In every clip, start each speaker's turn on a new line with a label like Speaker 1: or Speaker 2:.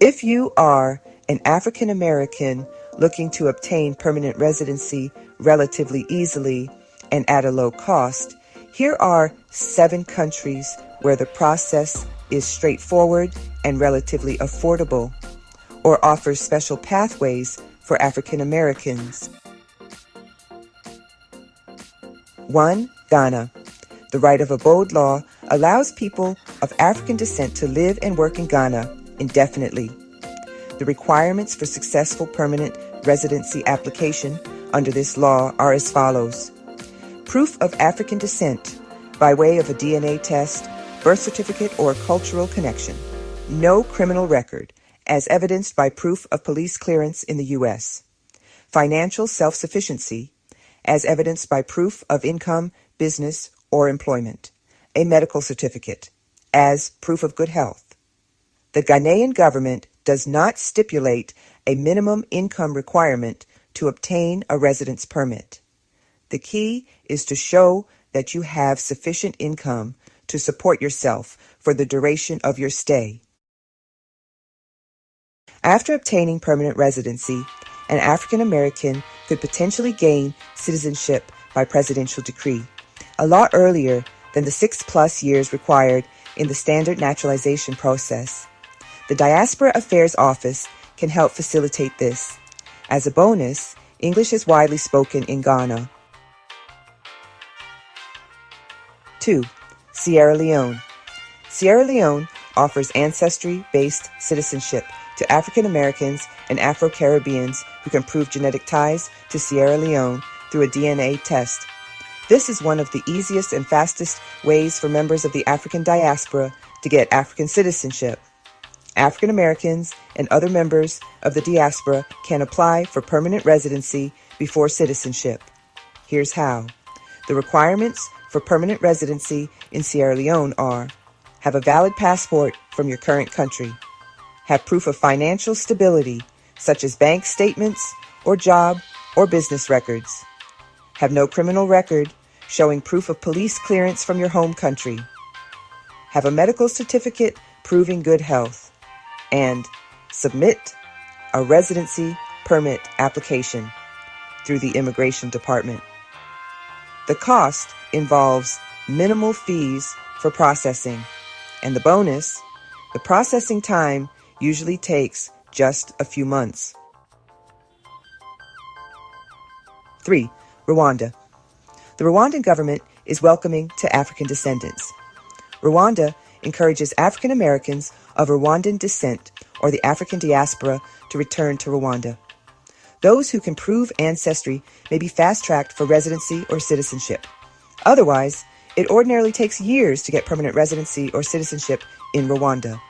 Speaker 1: If you are an African American looking to obtain permanent residency relatively easily and at a low cost, here are 7 countries where the process is straightforward and relatively affordable, or offers special pathways for African Americans. 1. Ghana. The Right of Abode law allows people of African descent to live and work in Ghana indefinitely. The requirements for successful permanent residency application under this law are as follows. Proof of African descent by way of a DNA test, birth certificate, or cultural connection. No criminal record, as evidenced by proof of police clearance in the U.S. Financial self-sufficiency, as evidenced by proof of income, business, or employment. A medical certificate, as proof of good health. The Ghanaian government does not stipulate a minimum income requirement to obtain a residence permit. The key is to show that you have sufficient income to support yourself for the duration of your stay. After obtaining permanent residency, an African American could potentially gain citizenship by presidential decree, a lot earlier than the 6+ years required in the standard naturalization process. The Diaspora Affairs Office can help facilitate this. As a bonus, English is widely spoken in Ghana. 2. Sierra Leone. Sierra Leone offers ancestry-based citizenship to African Americans and Afro-Caribbeans who can prove genetic ties to Sierra Leone through a DNA test. This is one of the easiest and fastest ways for members of the African diaspora to get African citizenship. African Americans and other members of the diaspora can apply for permanent residency before citizenship. Here's how. The requirements for permanent residency in Sierra Leone are: have a valid passport from your current country, have proof of financial stability, such as bank statements or job or business records, have no criminal record showing proof of police clearance from your home country, have a medical certificate proving good health, and submit a residency permit application through the Immigration Department. The cost involves minimal fees for processing, and the bonus, the processing time usually takes just a few months. 3. Rwanda. The Rwandan government is welcoming to African descendants. Rwanda encourages African Americans of Rwandan descent or the African diaspora to return to Rwanda. Those who can prove ancestry may be fast-tracked for residency or citizenship. Otherwise, it ordinarily takes years to get permanent residency or citizenship in Rwanda.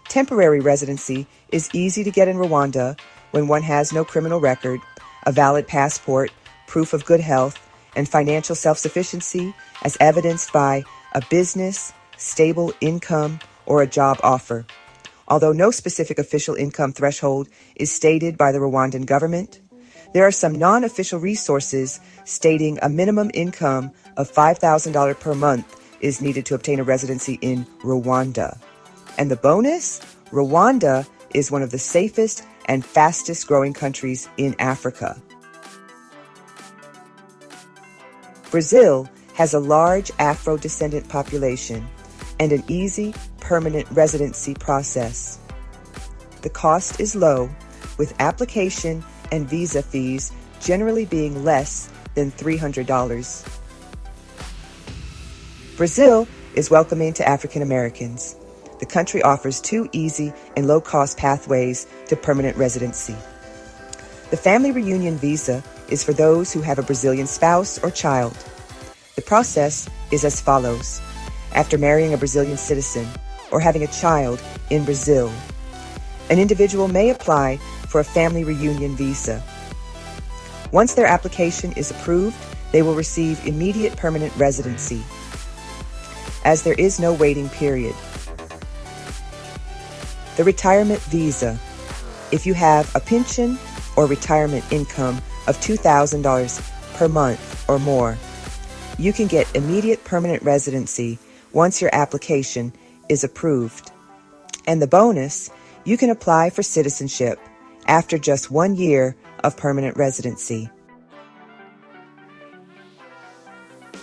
Speaker 1: Temporary residency is easy to get in Rwanda when one has no criminal record, a valid passport, proof of good health, and financial self-sufficiency as evidenced by a business, stable income, or a job offer. Although no specific official income threshold is stated by the Rwandan government, there are some non-official resources stating a minimum income of $5,000 per month is needed to obtain a residency in Rwanda. And the bonus? Rwanda is one of the safest and fastest growing countries in Africa. Brazil has a large Afro-descendant population and an easy permanent residency process. The cost is low, with application and visa fees generally being less than $300. Brazil is welcoming to African Americans. The country offers 2 easy and low-cost pathways to permanent residency. The family reunion visa is for those who have a Brazilian spouse or child. The process is as follows. After marrying a Brazilian citizen or having a child in Brazil, an individual may apply for a family reunion visa. Once their application is approved, they will receive immediate permanent residency, as there is no waiting period. The retirement visa. If you have a pension or retirement income of $2,000 per month or more, you can get immediate permanent residency once your application is approved. And the bonus, you can apply for citizenship after just 1 year of permanent residency.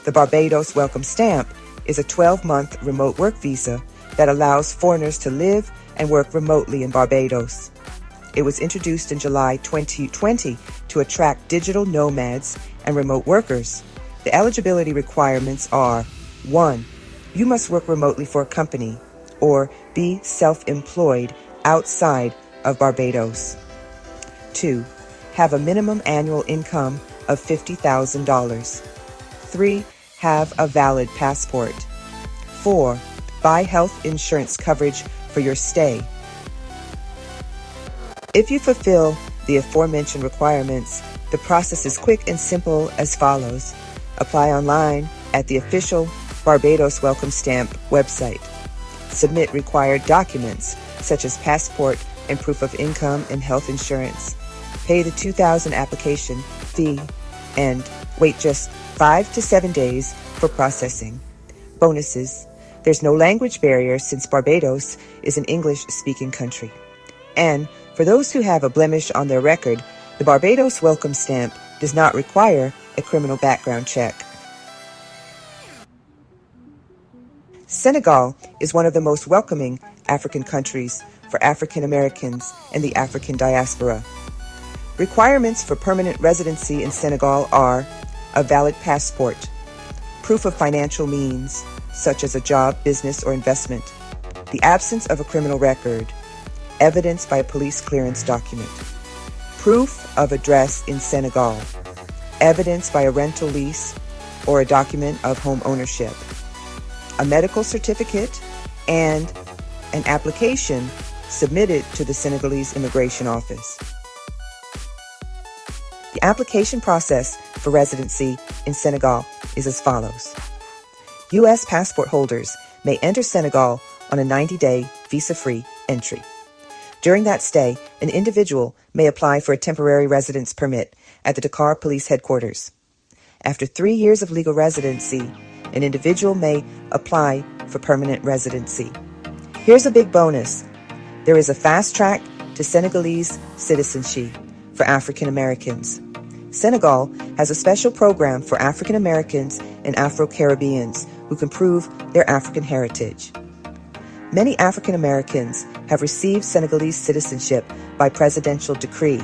Speaker 1: The Barbados Welcome Stamp is a 12-month remote work visa that allows foreigners to live and work remotely in Barbados. It was introduced in July 2020 to attract digital nomads and remote workers. The eligibility requirements are: 1. You must work remotely for a company or be self-employed outside of Barbados. 2. Have a minimum annual income of $50,000. 3. Have a valid passport. 4. Buy health insurance coverage for your stay. If you fulfill the aforementioned requirements, the process is quick and simple as follows. Apply online at the official Barbados Welcome Stamp website. Submit required documents such as passport and proof of income and health insurance. Pay the $2,000 application fee and wait just 5 to 7 days for processing. Bonuses: there's no language barrier since Barbados is an English-speaking country. And for those who have a blemish on their record, the Barbados Welcome Stamp does not require a criminal background check. Senegal is one of the most welcoming African countries for African Americans and the African diaspora. Requirements for permanent residency in Senegal are a valid passport, proof of financial means, such as a job, business, or investment, the absence of a criminal record, evidence by a police clearance document, proof of address in Senegal, evidence by a rental lease or a document of home ownership, a medical certificate, and an application submitted to the Senegalese Immigration Office. The application process for residency in Senegal is as follows. U.S. passport holders may enter Senegal on a 90-day visa-free entry. During that stay, an individual may apply for a temporary residence permit at the Dakar Police Headquarters. After 3 years of legal residency, an individual may apply for permanent residency. Here's a big bonus. There is a fast track to Senegalese citizenship for African Americans. Senegal has a special program for African Americans and Afro-Caribbeans who can prove their African heritage. Many African Americans have received Senegalese citizenship by presidential decree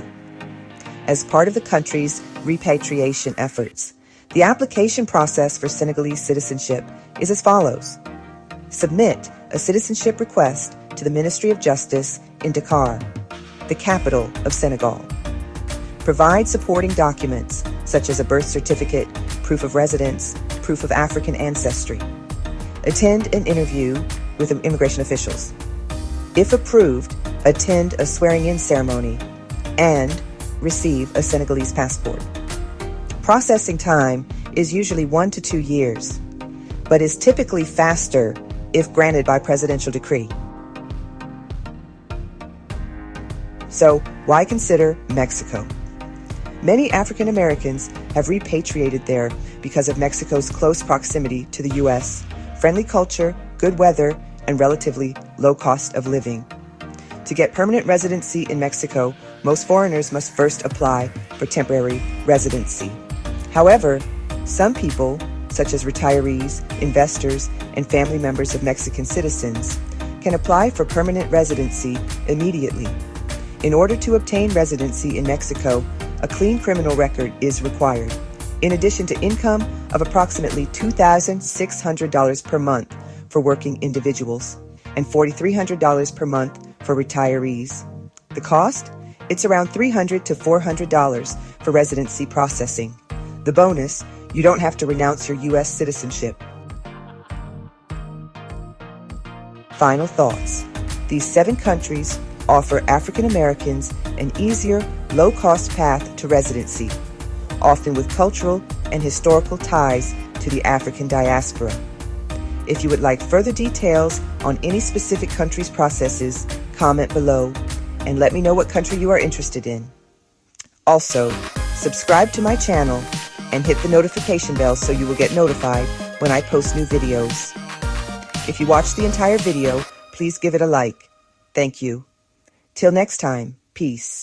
Speaker 1: as part of the country's repatriation efforts. The application process for Senegalese citizenship is as follows. Submit a citizenship request to the Ministry of Justice in Dakar, the capital of Senegal. Provide supporting documents such as a birth certificate, proof of residence, proof of African ancestry. Attend an interview with immigration officials. If approved, attend a swearing-in ceremony and receive a Senegalese passport. Processing time is usually 1 to 2 years, but is typically faster if granted by presidential decree. So, why consider Mexico? Many African Americans have repatriated there because of Mexico's close proximity to the U.S., friendly culture, good weather, and relatively low cost of living. To get permanent residency in Mexico, most foreigners must first apply for temporary residency. However, some people, such as retirees, investors, and family members of Mexican citizens, can apply for permanent residency immediately. In order to obtain residency in Mexico, a clean criminal record is required, in addition to income of approximately $2,600 per month for working individuals and $4,300 per month for retirees. The cost? It's around $300 to $400 for residency processing. The bonus, you don't have to renounce your U.S. citizenship. Final thoughts. These 7 countries offer African Americans an easier, low-cost path to residency, often with cultural and historical ties to the African diaspora. If you would like further details on any specific country's processes, comment below and let me know what country you are interested in. Also, subscribe to my channel and hit the notification bell so you will get notified when I post new videos. If you watched the entire video, please give it a like. Thank you. Till next time, peace.